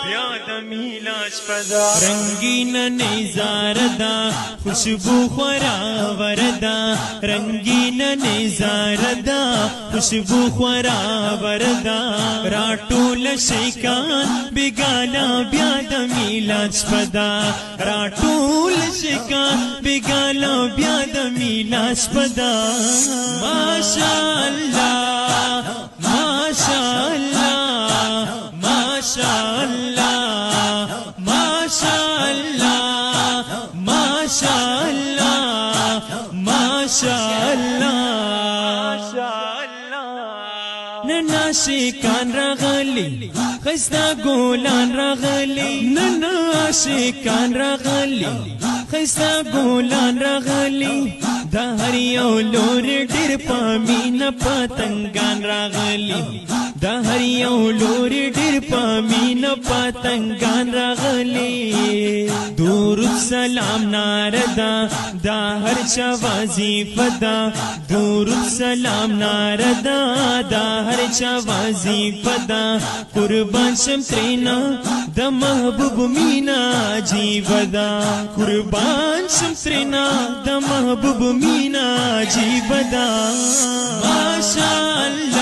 بیا د میلاد شپدا رنگین نظار دا خوشبو خورا وردا رنگین نظار دا خوشبو خورا وردا راټول شیکان بګالا بیا د میلاد شپدا راټول شیکان بګالا بیا د میلاد شپدا ماشاءالله ماشاءالله ماشاءالله ماشاءالله ماشاءالله ماشاءالله ننا شیکان راغلی خستا ګولان راغلی ننا شیکان راغلی خستا ګولان راغلی دا هر یو لور ډیر پامین پتنګان راغلی دا هر یو لور ډیر پامین پتنګان راغلی درود سلام ناردا دا هر چا وظیفه دا درود سلام ناردا دا هر چا وظیفه دا قربان شم ترینا د محبوب مینا جیودا قربان شم ترینا د محبوب مینا جیودا ماشاءالله